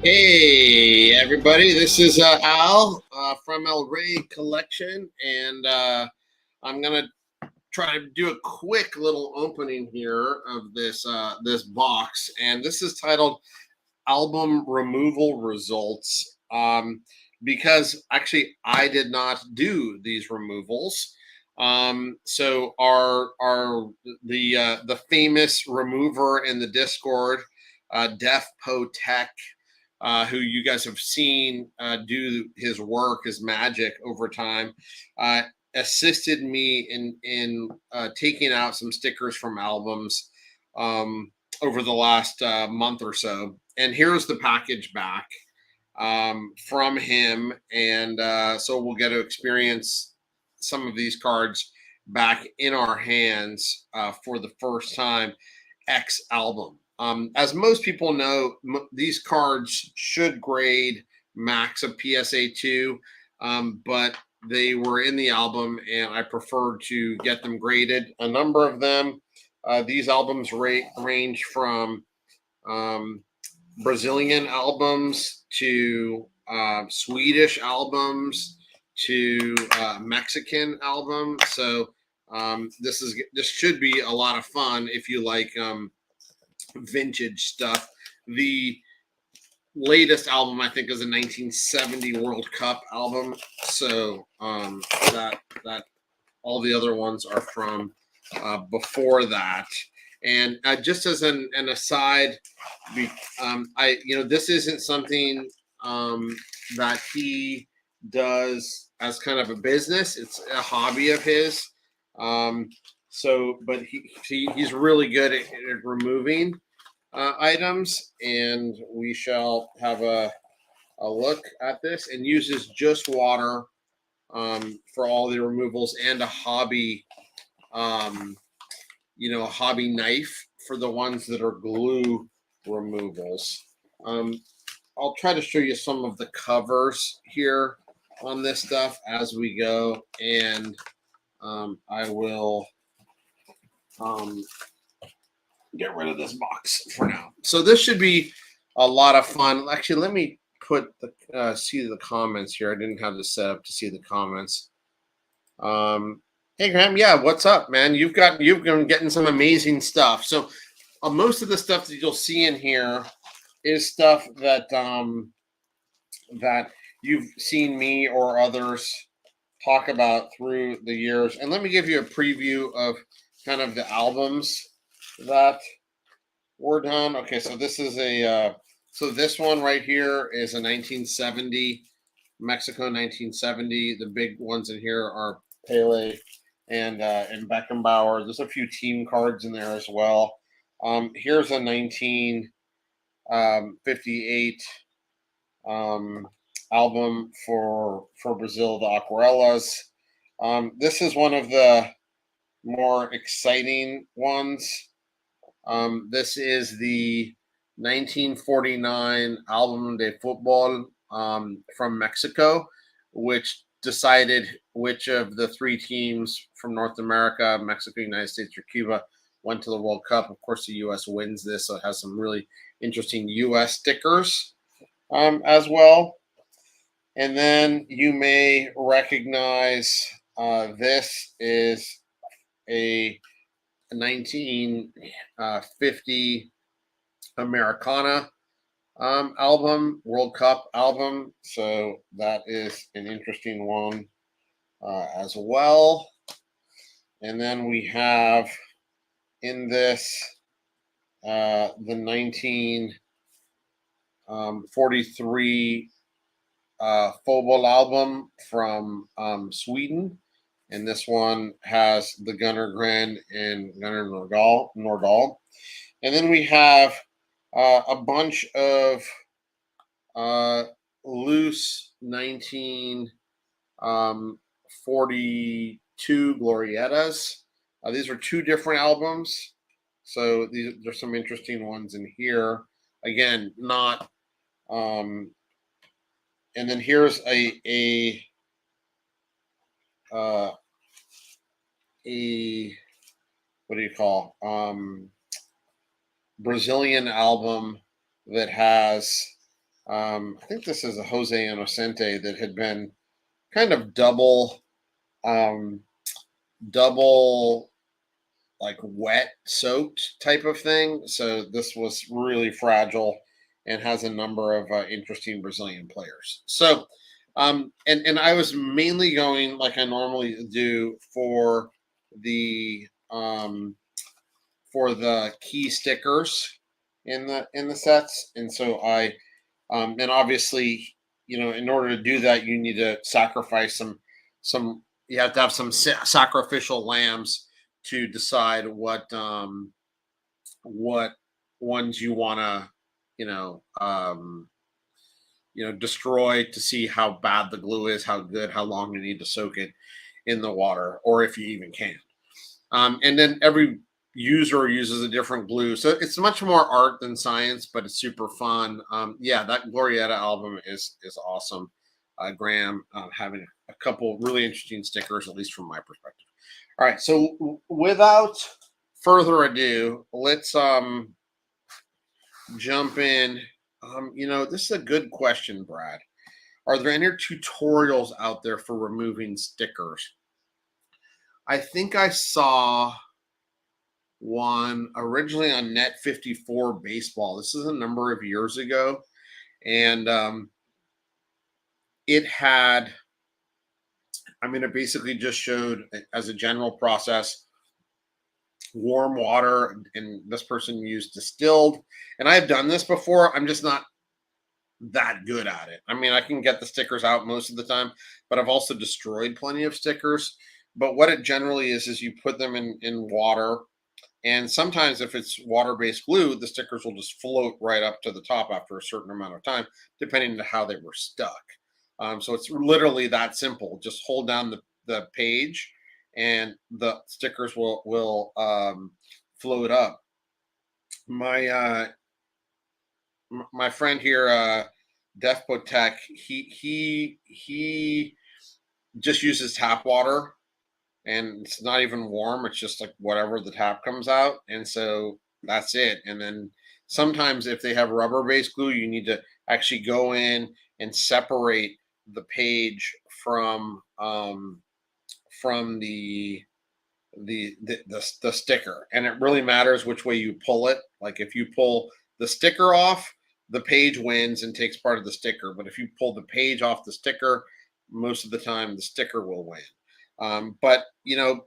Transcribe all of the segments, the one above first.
Hey everybody, this is Al from El Rey Collection, and I'm gonna try to do a quick little opening here of this box, and this is titled "Album Removal Results," because actually I did not do these removals. So the famous remover in the Discord, Def Po Tech, who you guys have seen do his work, his magic over time, uh, assisted me in taking out some stickers from albums over the last month or so. And here's the package back from him, and so we'll get to experience some of these cards back in our hands for the first time. X album. As most people know, these cards should grade max of PSA 2, but they were in the album and I preferred to get them graded. A number of them, these albums range from um, Brazilian albums to Swedish albums to Mexican album. So this should be a lot of fun if you like vintage stuff. The latest album I think is a 1970 World Cup album. So that all the other ones are from before that. And just as an aside, this isn't something that he does as kind of a business. It's a hobby of his. But he's really good at removing items, and we shall have a look at this, and uses just water for all the removals, and um, a hobby knife for the ones that are glue removals. Um, I'll try to show you some of the covers here on this stuff as we go, and I will get rid of this box for now. So this should be a lot of fun. Actually, let me put see the comments here. I didn't have this set up to see the comments. Hey Graham, yeah, what's up, man? You've been getting some amazing stuff. So most of the stuff that you'll see in here is stuff that you've seen me or others talk about through the years. And let me give you a preview of kind of the albums that were done. Okay, so this is so this one right here is a 1970 Mexico 1970. The big ones in here are Pele and Beckenbauer. There's a few team cards in there as well. Here's a 1958 album for Brazil, the Aquarellas. This is one of the more exciting ones. This is the 1949 Album de Football from Mexico, which decided which of the three teams from North America, Mexico, United States, or Cuba went to the World Cup. Of course, the U.S. wins this, so it has some really interesting U.S. stickers as well. And then you may recognize this is a 1950 Americana album, World Cup album. So that is an interesting one as well. And then we have in this the 1943 Fobol album from Sweden. And this one has the Gunnar Gren and Gunnar Nordahl. And then we have a bunch of loose 1942 Glorietas. These are two different albums. So there's some interesting ones in here. Again, not. And then here's a what do you call Brazilian album that has I think this is a Jose Inocente that had been kind of double like wet soaked type of thing. So this was really fragile and has a number of interesting Brazilian players. So and I was mainly going like I normally do the um for the key stickers in the sets. And so and obviously, in order to do that, you need to sacrifice some. You have to have some sacrificial lambs to decide what ones you want to, you know, um, destroy to see how bad the glue is, how good, how long you need to soak it in the water, or if you even can. And then every user uses a different glue, so it's much more art than science, but it's super fun. Yeah, that Glorieta album is awesome. Graham having a couple really interesting stickers, at least from my perspective. All right, so without further ado, let's jump in. This is a good question, Brad. Are there any tutorials out there for removing stickers? I think I saw one originally on Net 54 Baseball. This is a number of years ago. And it had, it basically just showed as a general process warm water, and this person used distilled. And I've done this before. I'm just not that good at it. I can get the stickers out most of the time, but I've also destroyed plenty of stickers. But what it generally is you put them in water. And sometimes if it's water-based glue, the stickers will just float right up to the top after a certain amount of time, depending on how they were stuck. So it's literally that simple. Just hold down the page and the stickers will float up. My friend here, Def Tech, he just uses tap water, and it's not even warm. It's just like whatever the tap comes out. And so that's it. And then sometimes if they have rubber based glue, you need to actually go in and separate the page from the sticker. And it really matters which way you pull it. Like if you pull the sticker off, the page wins and takes part of the sticker. But if you pull the page off the sticker, most of the time the sticker will win. But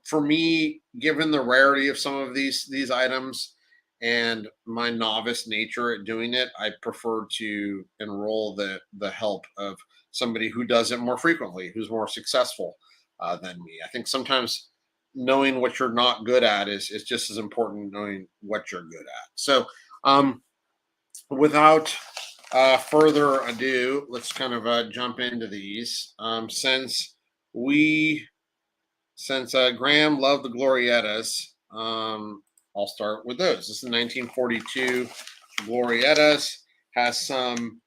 for me, given the rarity of some of these items and my novice nature at doing it, I prefer to enroll the help of somebody who does it more frequently, who's more successful than me. I think sometimes knowing what you're not good at is just as important as knowing what you're good at. So, without further ado, let's kind of jump into these. Since Graham loved the Glorietas, I'll start with those. This is 1942 Glorietas. Has some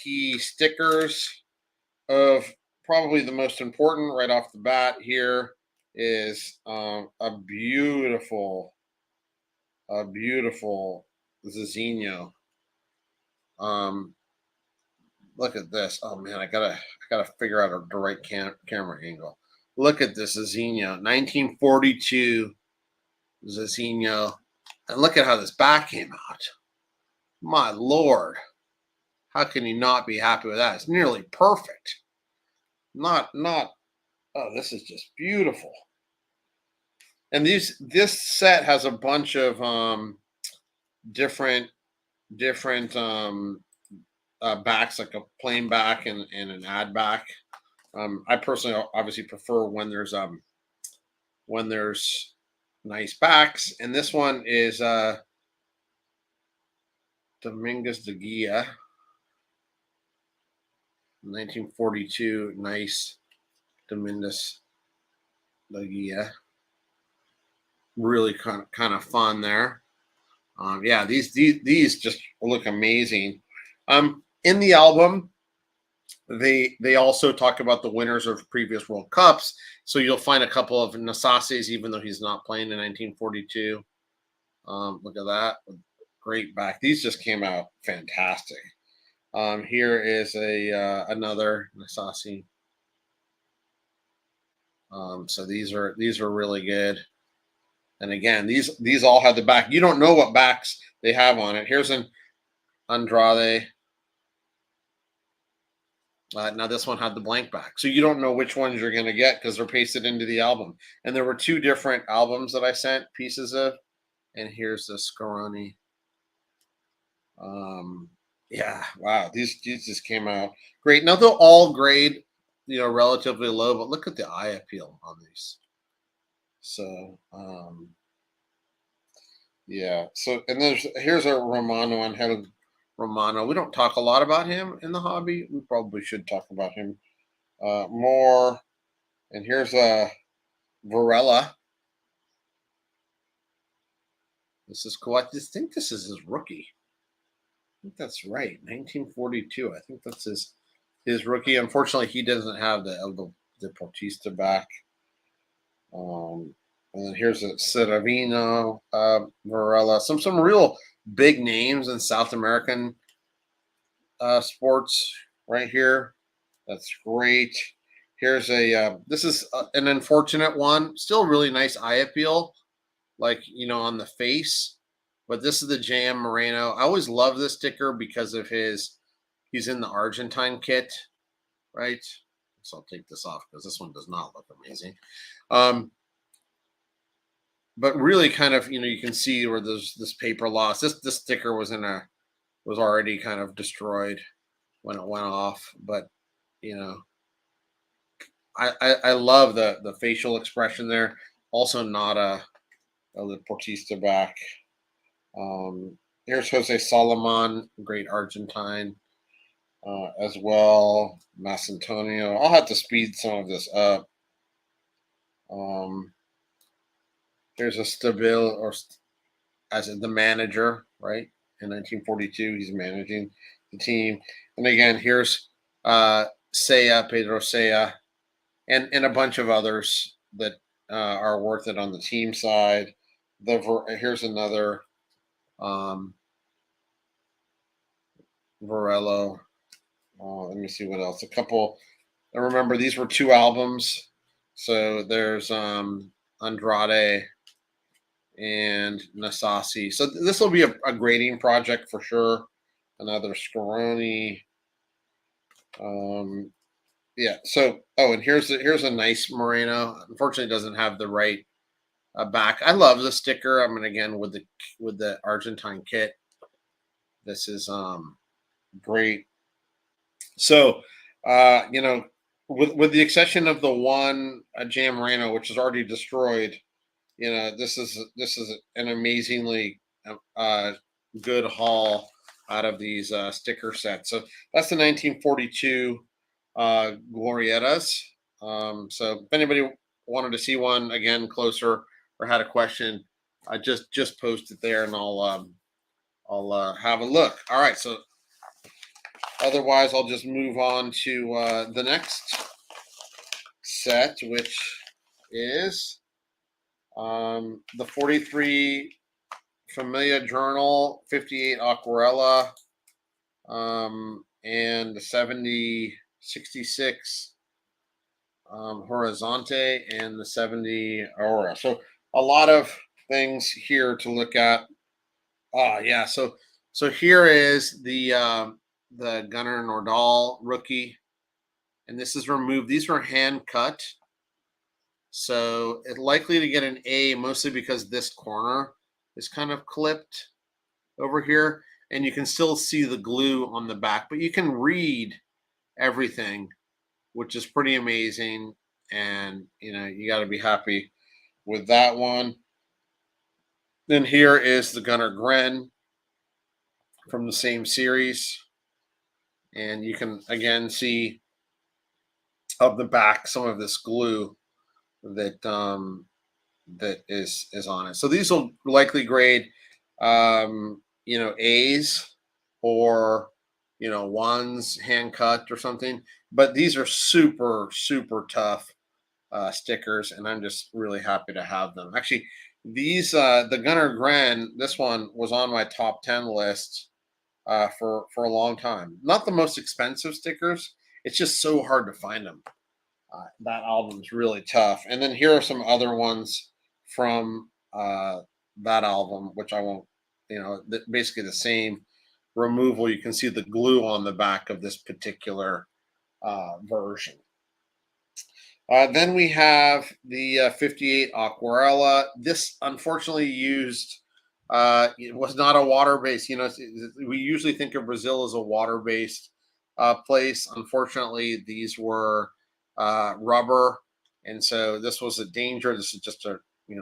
key stickers of probably the most important right off the bat here is a beautiful Zizinho. Look at this. Oh man, I gotta figure out the right camera angle. Look at this Zizinho, 1942 Zizinho, and look at how this back came out. My lord, how can you not be happy with that? It's nearly perfect. Not. Oh, this is just beautiful. And this set has a bunch of different backs, like a plain back and an ad back. I personally obviously prefer when there's nice backs, and this one is Dominguez de Guia, 1942, nice Dominguez de Guia. Really kind of fun there. Yeah, these just look amazing. In the album, they also talk about the winners of previous World Cups. So you'll find a couple of Nasases, even though he's not playing in 1942. Look at that. Great back. These just came out fantastic. Here is a another Nasasi. So these are really good. And again, these all have the back. You don't know what backs they have on it. Here's an Andrade. Now this one had the blank back, so you don't know which ones you're going to get because they're pasted into the album. And there were two different albums that I sent pieces of. And here's the Scaroni. Um, yeah, wow, these just came out great. Now they'll all grade, relatively low, but look at the eye appeal on these. So yeah. So and here's a Romano on head of Romano. We don't talk a lot about him in the hobby. We probably should talk about him more. And here's a Varela. This is cool. I just think this is his rookie. I think that's right. 1942. I think that's his rookie. Unfortunately, he doesn't have the Bautista back. And then here's a Ceravino, Varela. Some real big names in South American sports right here. That's great. Here's this is an unfortunate one. Still really nice eye appeal, like, on the face. But this is the JM Moreno. I always love this sticker because of he's in the Argentine kit, right? So I'll take this off because this one does not look amazing. But really kind of, you can see where there's this paper loss. This sticker was already kind of destroyed when it went off. But, I love the facial expression there. Also not a Portista back. Here's Jose Solomon, great Argentine, as well. Masantonio. I'll have to speed some of this up. Here's a Stabil, or as the manager, right? In 1942, he's managing the team. And again, here's Pedro Saya, and a bunch of others that are worth it on the team side. Here's another Varelo. Let me see what else. A couple. I remember these were two albums. So there's Andrade and Nasasi. So this will be a grading project for sure. Another Scaroni. Yeah. So and here's a nice Moreno. Unfortunately, it doesn't have the right back. I love the sticker. I mean, again with the Argentine kit. This is great. So, with the exception of the one Jam Moreno, which is already destroyed, this is an amazingly good haul out of these sticker sets. So that's the 1942 Glorietas. So if anybody wanted to see one again closer or had a question, I just post it there and I'll have a look. All right, so otherwise I'll just move on to the next set, which is the 43 Familia Journal, 58 Aquarella, and the 66 Horizonte, and the 70 Aurora. So a lot of things here to look at. Yeah. So here is the Gunnar Nordahl rookie, and this is removed. These were hand cut, so it's likely to get an A, mostly because this corner is kind of clipped over here, and you can still see the glue on the back, but you can read everything, which is pretty amazing. And you got to be happy with that one. Then here is the Gunnar Gren from the same series, and you can again see of the back some of this glue that that is on it. So these will likely grade A's, or ones hand cut or something. But these are super tough stickers, and I'm just really happy to have them. Actually, these the Gunnar Gren, this one was on my top 10 list for a long time. Not the most expensive stickers. It's just so hard to find them. That album's really tough. And then here are some other ones from that album, which I won't, basically the same removal. You can see the glue on the back of this particular version. Then we have the 58 Aquarella. This unfortunately it was not a water based. We usually think of Brazil as a water based place. Unfortunately, these were rubber. And so this was a danger. This is just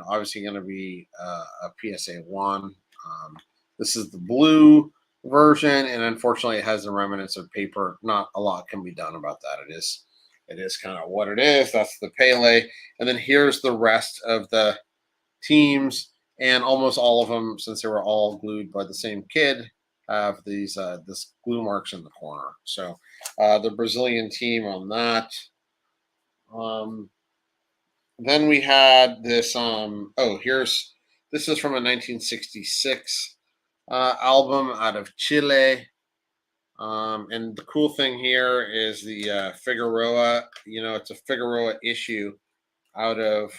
obviously going to be a PSA 1. This is the blue version. And unfortunately, it has the remnants of paper. Not a lot can be done about that. It is kind of what it is. That's the Pele. And then here's the rest of the teams. And almost all of them, since they were all glued by the same kid, have these this glue marks in the corner. So the Brazilian team on that. Then we had this. This is from a 1966 album out of Chile. And the cool thing here is the Figueroa. It's a Figueroa issue out of.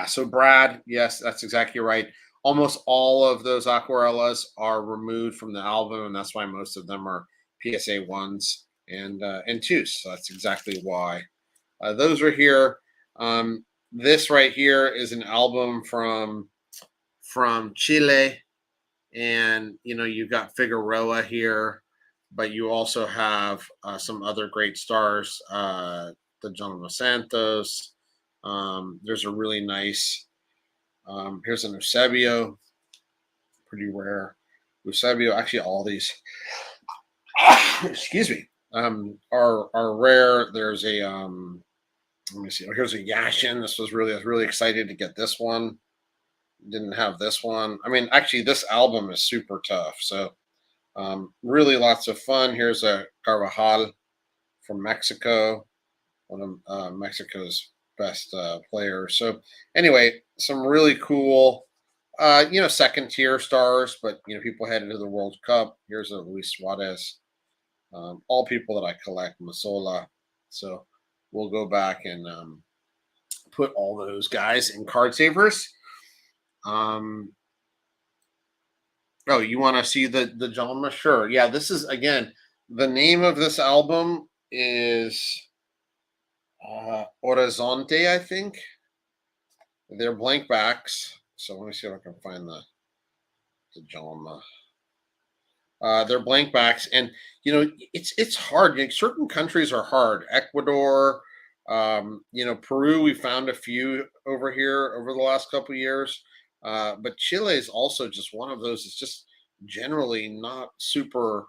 So Brad, yes, that's exactly right. Almost all of those Aquarellas are removed from the album, and that's why most of them are PSA 1s and 2s. So that's exactly why those are here. This right here is an album from Chile, and you've got Figueroa here, but you also have some other great stars, the John Los Santos. There's a really nice. Here's an Eusebio, pretty rare. Eusebio, actually, all these. Excuse me. Are rare. There's a let me see. Oh, here's a Yashin. I was really excited to get this one. Didn't have this one. I mean, actually, this album is super tough. So, really lots of fun. Here's a Carvajal from Mexico, one of Mexico's best players. So, anyway, some really cool, second tier stars, but people headed to the World Cup. Here's a Luis Suarez. All people that I collect, Masola. So, we'll go back and put all those guys in card savers. Oh, you want to see the gentleman? Sure. Yeah, this is again the name of this album is Horizonte, I think. They're blank backs. So let me see if I can find the gentleman. They're blank backs, and it's hard. Certain countries are hard. Ecuador, Peru. We found a few over here over the last couple of years, but Chile is also just one of those. It's just generally not super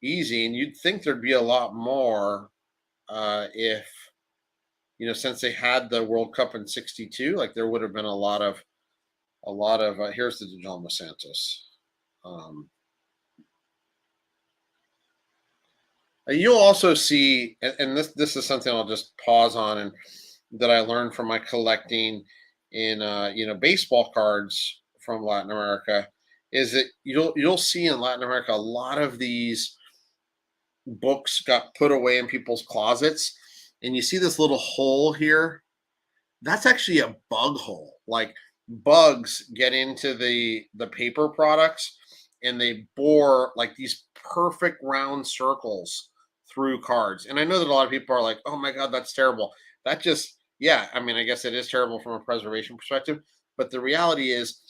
easy, and you'd think there'd be a lot more if since they had the World Cup in '62, like there would have been a lot of. Here's the Djalma Santos. You'll also see, and this is something I'll just pause on, and that I learned from my collecting in baseball cards from Latin America, is that you'll see in Latin America a lot of these books got put away in people's closets, and you see this little hole here. That's actually a bug hole. Like bugs get into the paper products, and they bore like these perfect round circles through cards. And I know that a lot of people are like, "Oh my god, that's terrible." That just, yeah, I mean, I guess it is terrible from a preservation perspective, but the reality is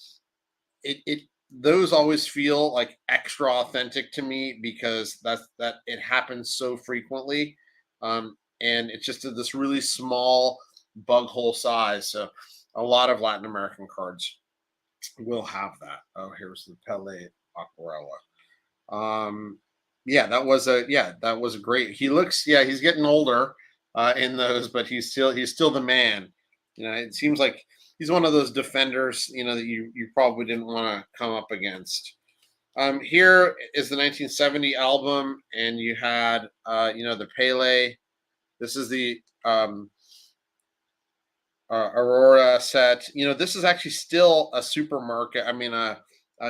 it those always feel like extra authentic to me because that it happens so frequently. And it's just this really small bug hole size. So a lot of Latin American cards will have that. Oh, here's the Pele Aquarella. That was a great. He looks, yeah, he's getting older in those, but he's still the man. It seems like he's one of those defenders, that you probably didn't want to come up against. Here is the 1970 album, and you had the Pele. This is the Aurora set. This is actually still a supermarket. I mean,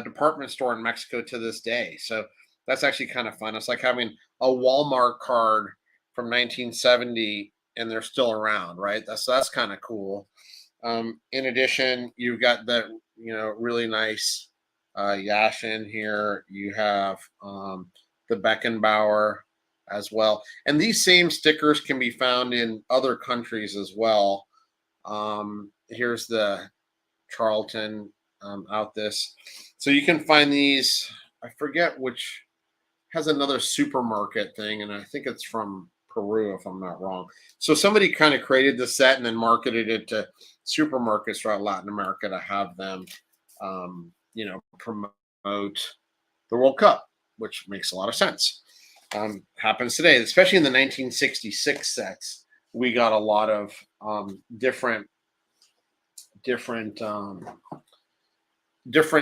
department store in Mexico to this day. So that's actually kind of fun. It's like having a Walmart card from 1970 and they're still around, right? That's kind of cool. In addition, you've got the really nice Yashin here. You have the Beckenbauer as well, and these same stickers can be found in other countries as well. Here's the Charlton out this, so you can find these. I forget which has another supermarket thing, and I think it's from Peru, if I'm not wrong. So somebody kind of created the set and then marketed it to supermarkets throughout Latin America to have them, promote the World Cup, which makes a lot of sense. Happens today, especially in the 1966 sets. We got a lot of different different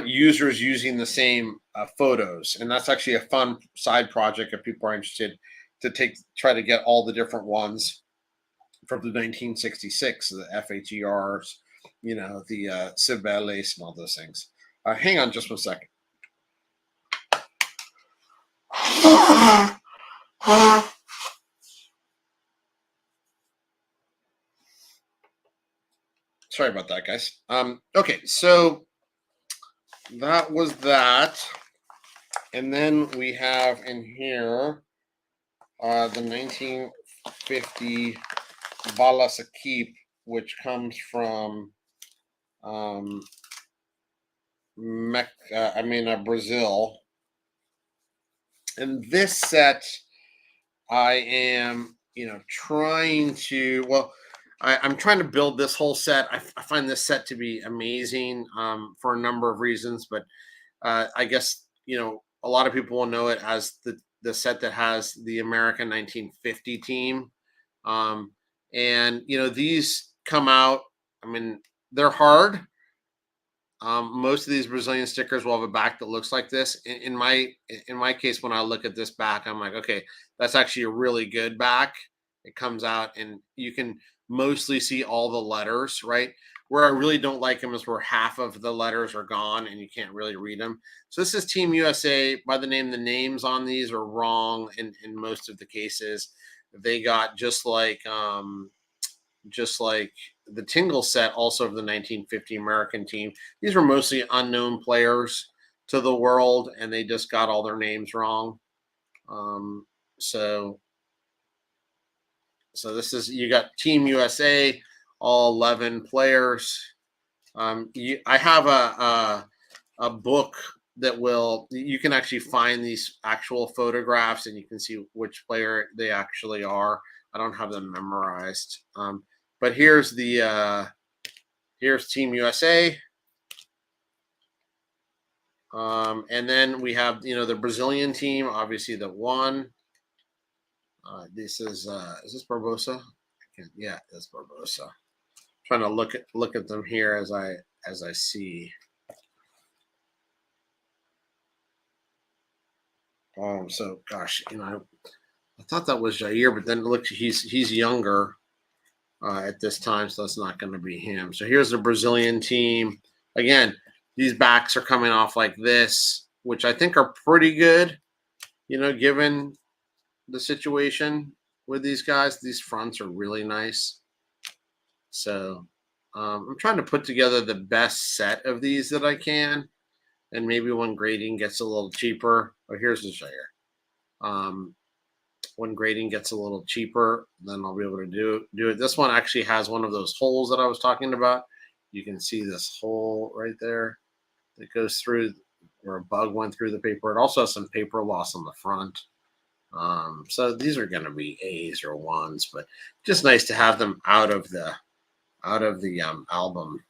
users using the same photos, and that's actually a fun side project if people are interested to try to get all the different ones from the 1966, the FHERs, the Cibeles and all those things. Hang on just 1 second. Sorry about that, guys. Okay, so that was that. And then we have in here the 1950 Balasa keep, which comes from Brazil. And this set, I am, trying to, I'm trying to build this whole set. I find this set to be amazing for a number of reasons, but I guess, a lot of people will know it as the set that has the American 1950 team. And, these come out, they're hard. Most of these Brazilian stickers will have a back that looks like this. In my case, when I look at this back, I'm like, okay, that's actually a really good back. It comes out and you can mostly see all the letters, right? Where I really don't like them is where half of the letters are gone and you can't really read them. So this is Team USA. By the names on these are wrong in most of the cases. They got just like the Tingle set, also of the 1950 American team. These were mostly unknown players to the world, and they just got all their names wrong. So this is, you got Team USA, all 11 players. I have a book that you can actually find these actual photographs, and you can see which player they actually are. I don't have them memorized. But here's Team USA. And then we have, the Brazilian team, obviously that won. This is this Barbosa? Yeah, that's Barbosa. Trying to look at them here as I see. So gosh, I thought that was Jair, but then look, he's younger at this time, so that's not going to be him. So here's the Brazilian team. Again, these backs are coming off like this, which I think are pretty good, given the situation with these guys. These fronts are really nice. So I'm trying to put together the best set of these that I can. And maybe when grading gets a little cheaper. Oh, here's the Jair. When grading gets a little cheaper, then I'll be able to do it. This one actually has one of those holes that I was talking about. You can see this hole right there that goes through, where a bug went through the paper. It also has some paper loss on the front. So these are going to be A's or 1s, but just nice to have them out of the album.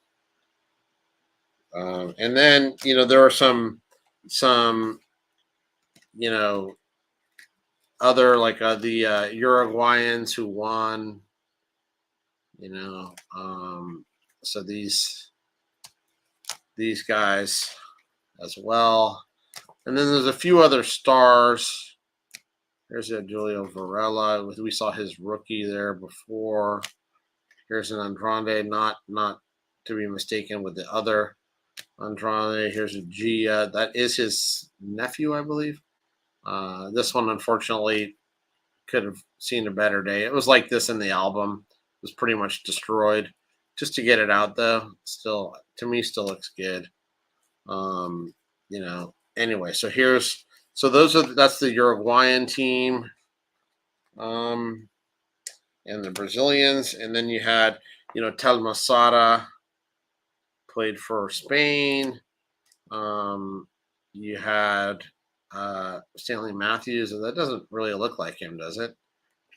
And then, there are some other, like the Uruguayans who won, so these guys as well. And then there's a few other stars. There's a Julio Varela. We saw his rookie there before. Here's an Andrade, not to be mistaken with the other Andrade. Here's a Gia. That is his nephew, I believe. This one, unfortunately, could have seen a better day. It was like this in the album. It was pretty much destroyed. Just to get it out, though, still to me still looks good. You know. Anyway, so that's the Uruguayan team. And the Brazilians, and then you had, Telmasara played for Spain. You had Stanley Matthews, and that doesn't really look like him, does it?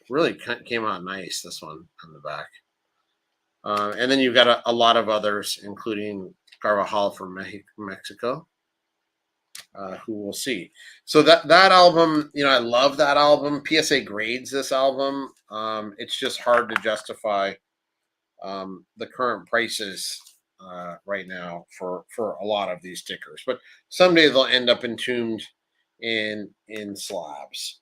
Really came out nice, this one on the back. And then you've got a lot of others, including Carvajal from Mexico, who we'll see. So that album, I love that album. PSA grades this album. It's just hard to justify the current prices right now for a lot of these stickers, but someday they'll end up entombed in slabs.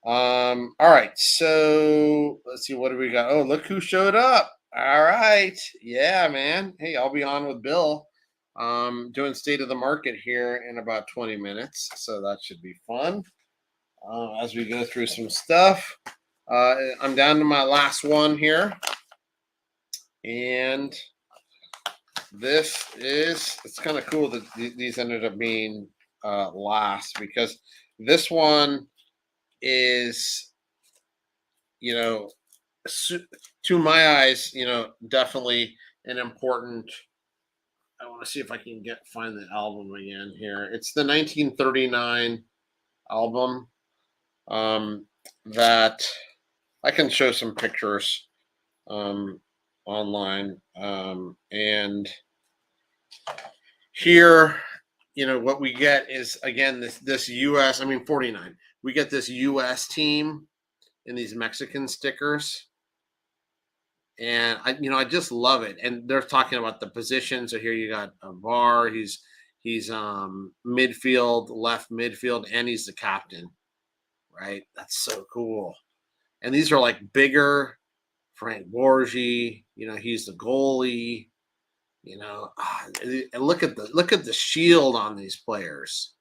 All right, so let's see, what do we got? Oh, look who showed up. All right, yeah, man. Hey, I'll be on with Bill doing state of the market here in about 20 minutes, so that should be fun as we go through some stuff. I'm down to my last one here. And it's kind of cool that these ended up being last, because this one is, to my eyes, definitely an important. I want to see if I can find the album again here. It's the 1939 album that I can show some pictures online, and here, what we get is, again, this US, 49. We get this US team in these Mexican stickers. And I just love it. And they're talking about the position. So here you got a VAR. He's midfield, left midfield, and he's the captain. Right? That's so cool. And these are like bigger. Frank Borgi, he's the goalie. And look at the shield on these players.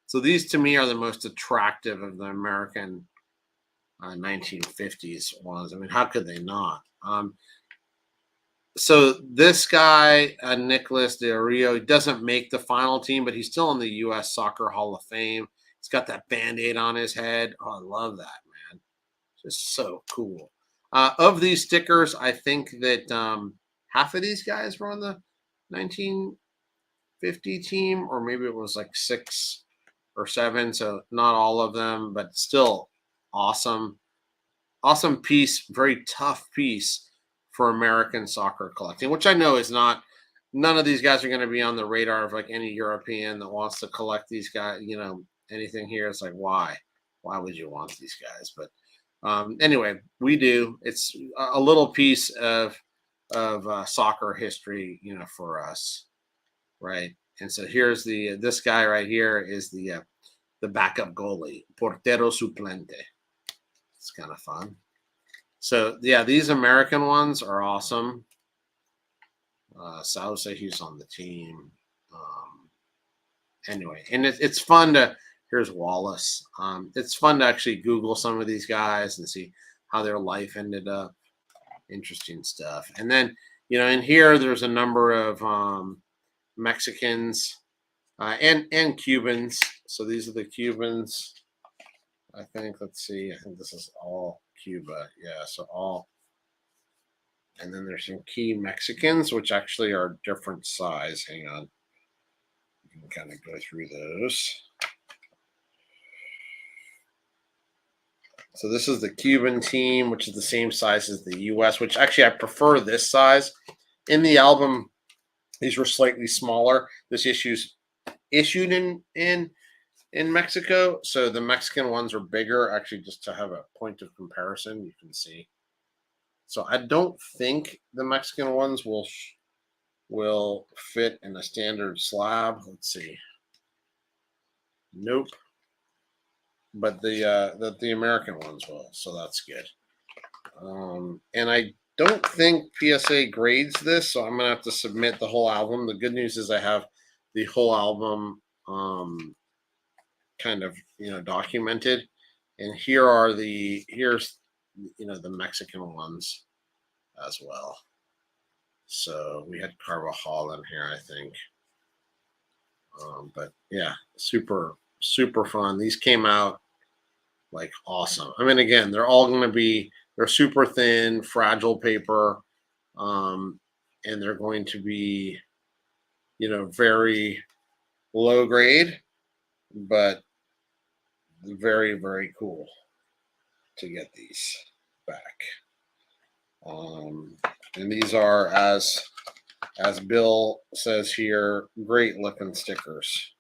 So these, to me, are the most attractive of the American 1950s ones. How could they not? So this guy, Nicholas Del Rio, he doesn't make the final team, but he's still in the U.S. Soccer Hall of Fame. He's got that Band-Aid on his head. Oh, I love that, man. Just so cool. Of these stickers, I think that half of these guys were on the 1950 team, or maybe it was like 6 or 7. So not all of them, but still awesome. Awesome piece, very tough piece for American soccer collecting, which I know is not. None of these guys are going to be on the radar of like any European that wants to collect these guys. Anything here. It's like, why would you want these guys? But anyway, we do. It's a little piece of soccer history, for us, right? And so here's this guy right here is the backup goalie, portero suplente. It's kind of fun. So yeah, these American ones are awesome. Sauce, he's on the team. Anyway, and it's fun to. Here's Wallace. It's fun to actually Google some of these guys and see how their life ended up. Interesting stuff. And then, in here, there's a number of Mexicans and Cubans. So these are the Cubans. I think, let's see. I think this is all Cuba. Yeah, so all. And then there's some key Mexicans, which actually are different size. Hang on. You can kind of go through those. So this is the Cuban team, which is the same size as the U.S., which actually I prefer this size. In the album, these were slightly smaller. This issued in Mexico, so the Mexican ones are bigger. Actually, just to have a point of comparison, you can see. So I don't think the Mexican ones will fit in a standard slab. Let's see. Nope. But the American ones will, so that's good. And I don't think PSA grades this, so I'm gonna have to submit the whole album. The good news is I have the whole album kind of documented, and here's the Mexican ones as well. So we had Carvajal in here, I think. But yeah, super fun. These came out like awesome. I mean, again, they're super thin, fragile paper, and they're going to be very low grade, but very cool to get these back. And these are, as Bill says here, great looking stickers.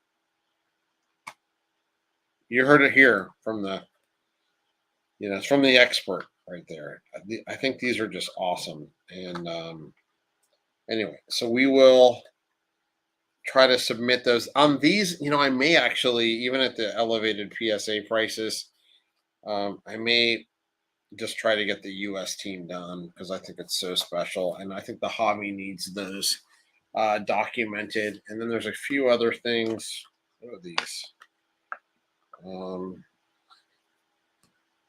You heard it here from it's from the expert right there. I think these are just awesome. And anyway, so we will try to submit those. These, I may actually, even at the elevated PSA prices, I may just try to get the US team done because I think it's so special. And I think the hobby needs those documented. And then there's a few other things. What are these?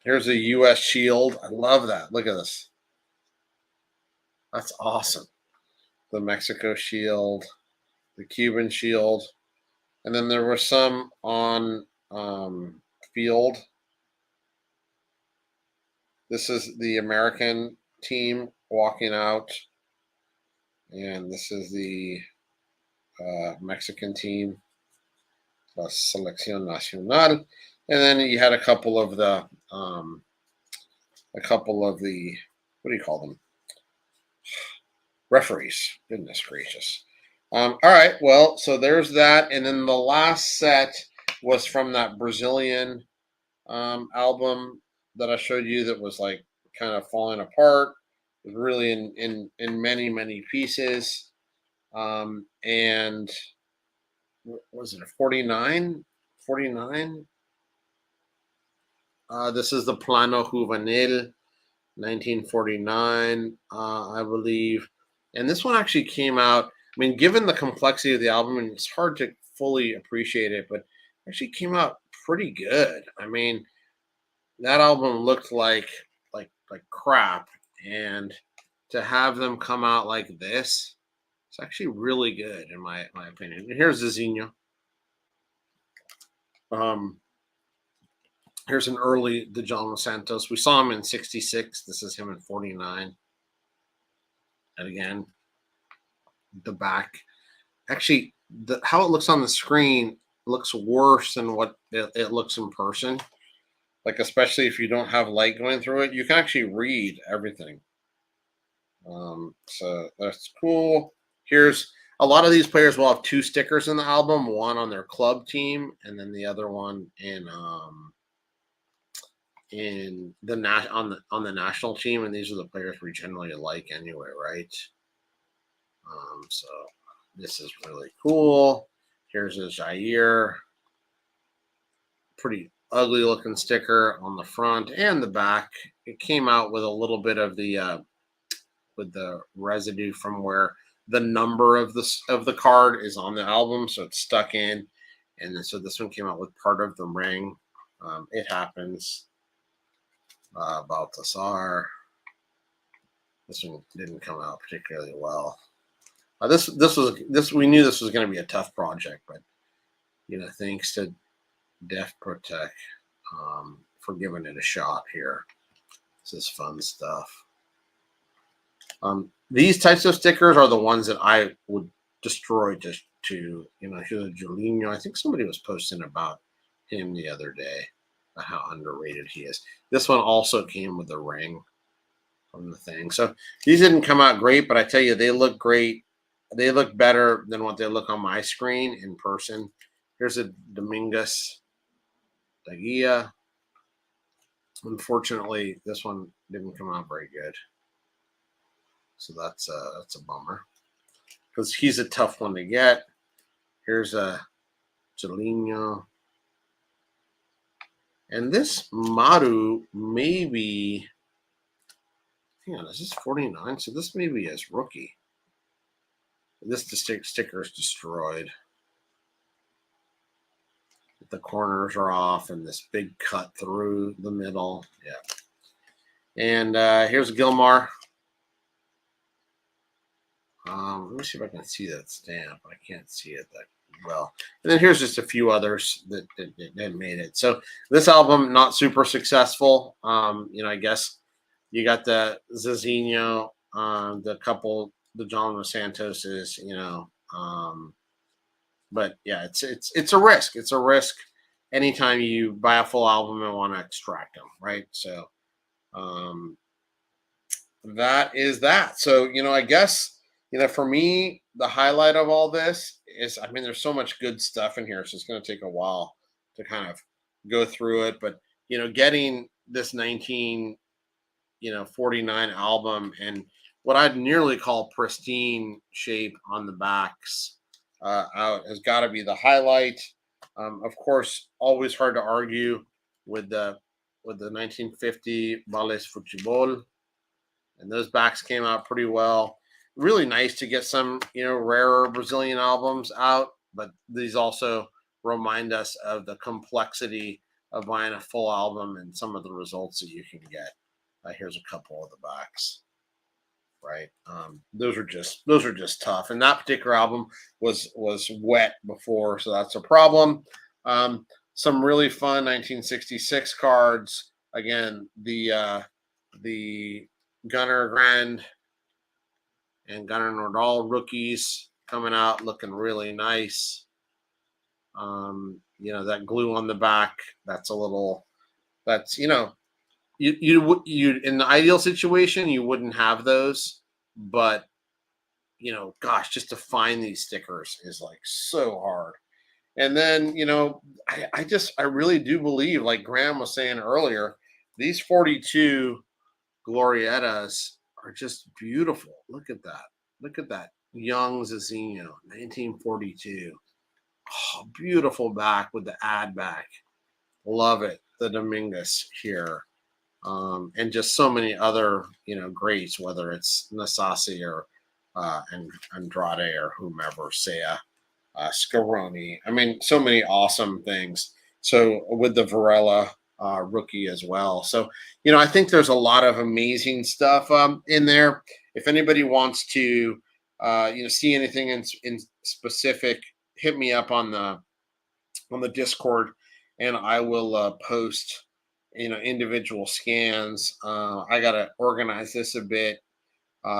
Here's a US shield. I love that. Look at this. That's awesome. The Mexico shield, the Cuban shield. And then there were some on field. This is the American team walking out. And this is the Mexican team, La Selección Nacional. And then you had a couple of the, what do you call them? Referees. Goodness gracious. All right. Well, so there's that. And then the last set was from that Brazilian album that I showed you that was like kind of falling apart. It was really in many pieces. And what was it, a 49? 49? This is the Plano Juvenil, 1949, I believe. And this one actually came out, I mean, given the complexity of the album, and it's hard to fully appreciate it, but it actually came out pretty good. I mean, that album looked like crap, and to have them come out like this, it's actually really good in my opinion. And here's Zizinho. Here's an early DeJono Santos. We saw him in '66. This is him in '49. And again, the back. Actually, how it looks on the screen looks worse than what it looks in person. Like, especially if you don't have light going through it, you can actually read everything. So that's cool. Here's a lot of these players will have two stickers in the album, one on their club team, and then the other one in on the national team. And these are the players we generally like anyway, right? So this is really cool. Here's a Jair. Pretty ugly looking sticker on the front and the back. It came out with a little bit of the with the residue from where the number of the card is on the album, so it's stuck in. And then, so this one came out with part of the ring. It happens. Baltasar. This one didn't come out particularly well. This we knew this was going to be a tough project, but thanks to Def Protect for giving it a shot here. This is fun stuff. These types of stickers are the ones that I would destroy just to here's a Julinho. I think somebody was posting about him the other day, about how underrated he is. This one also came with a ring on the thing. So these didn't come out great, but I tell you, they look great. They look better than what they look on my screen in person. Here's a Dominguez Daguia. Unfortunately, this one didn't come out very good. So that's a bummer because he's a tough one to get. Here's a Julinho. And this Maru maybe hang on, is this 49? So this maybe is rookie. This sticker is destroyed. The corners are off and this big cut through the middle. Yeah. And here's Gilmar. Let me see if I can see that stamp. I can't see it that well. And then here's just a few others that made it. So this album, not super successful. I guess you got the Zizinho, the John Los Santoses, but yeah, it's a risk. It's a risk anytime you buy a full album and want to extract them, right? So that is that. So I guess for me, the highlight of all this is, I mean, there's so much good stuff in here, so it's going to take a while to kind of go through it. But getting this 1949 album and what I'd nearly call pristine shape on the backs out has got to be the highlight. Of course, always hard to argue with the 1950 Ballet Futebol, and those backs came out pretty well. Really nice to get some rarer Brazilian albums out, but these also remind us of the complexity of buying a full album and some of the results that you can get. Here's a couple of the backs. Right, those are just tough, and that particular album was wet before, so that's a problem. Some really fun 1966 cards. Again, the Gunnar Grand and Gunnar Nordahl rookies coming out looking really nice. That glue on the back, that's you in the ideal situation you wouldn't have those, but gosh, just to find these stickers is like so hard. And then I really do believe, like Graham was saying earlier, these 42 Glorietas are just beautiful. Look at that young Zizinho 1942. Beautiful back with the ad back. Love it. The Dominguez here. And just so many other, greats, whether it's Nasasi or and Andrade or whomever, Saya, Scaroni. I mean, so many awesome things. So with the Varela rookie as well. So, I think there's a lot of amazing stuff in there. If anybody wants to, see anything in specific, hit me up on the Discord, and I will post individual scans. I got to organize this a bit,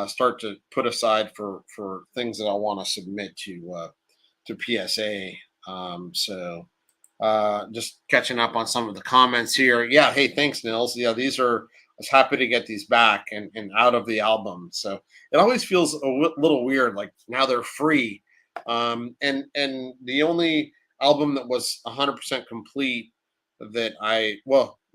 start to put aside for things that I want to submit to PSA. So just catching up on some of the comments here. Yeah, hey, thanks, Nils. Yeah, I was happy to get these back and out of the album. So it always feels a little weird, like now they're free. And the only album that was 100% complete that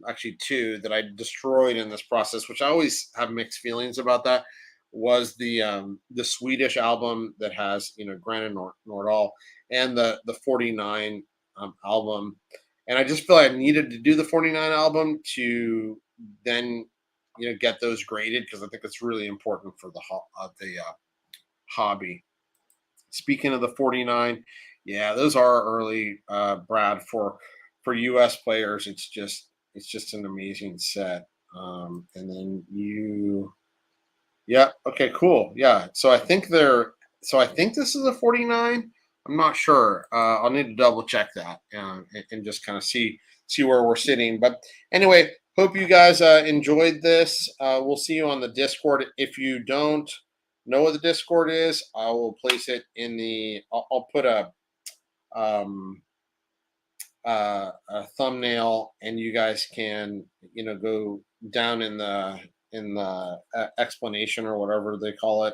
actually two that I destroyed in this process, which I always have mixed feelings about that, was the Swedish album that has Granit Nordahl and the 49 album. And I just feel I needed to do the 49 album to then get those graded, because I think it's really important for the hobby. Speaking of the 49, yeah, those are early, Brad, for US players. It's just an amazing set. And then yeah, okay, cool. Yeah. So I think this is a 49. I'm not sure. I'll need to double check that and just kind of see where we're sitting. But anyway, hope you guys enjoyed this. We'll see you on the Discord. If you don't know what the Discord is, I will place it in I'll put a thumbnail, and you guys can go down in the explanation or whatever they call it.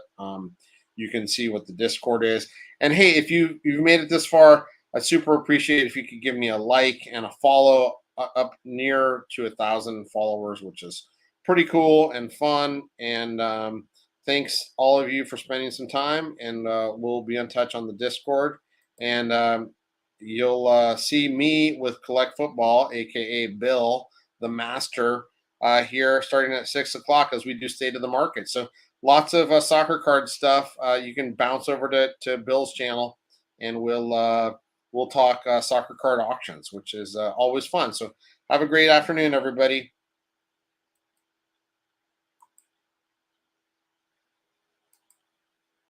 You can see what the Discord is. And hey, if you've made it this far, I super appreciate it if you could give me a like and a follow, up near to 1,000 followers, which is pretty cool and fun. And thanks all of you for spending some time, and we'll be in touch on the Discord. And you'll see me with Collect Football, aka Bill the Master, here starting at 6 o'clock as we do state of the market. So lots of soccer card stuff. You can bounce over to Bill's channel, and we'll talk soccer card auctions, which is always fun. So have a great afternoon, everybody.